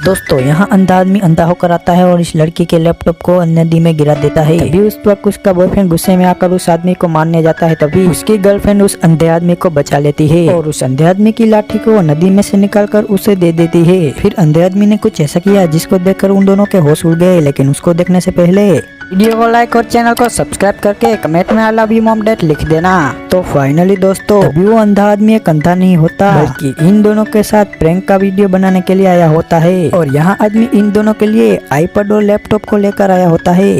दोस्तों यहाँ अंधा आदमी अंधा होकर आता है और इस लड़की के लैपटॉप को नदी में गिरा देता है। तभी उस वक्त उसका बॉयफ्रेंड गुस्से में आकर उस आदमी को मारने जाता है। तभी उसकी गर्लफ्रेंड उस अंधे आदमी को बचा लेती है और उस अंधे आदमी की लाठी को नदी में से निकालकर उसे दे देती है। फिर अंधे आदमी ने कुछ ऐसा किया जिसको देखकर उन दोनों के होश उड़ गए। लेकिन उसको देखने से पहले वीडियो को लाइक और चैनल को सब्सक्राइब करके कमेंट में I love you mom dad लिख देना। तो फाइनली दोस्तों तभी वो अंधा आदमी एक अंधा नहीं होता बल्कि इन दोनों के साथ प्रैंक का वीडियो बनाने के लिए आया होता है और यहाँ आदमी इन दोनों के लिए आईपैड और लैपटॉप को लेकर आया होता है।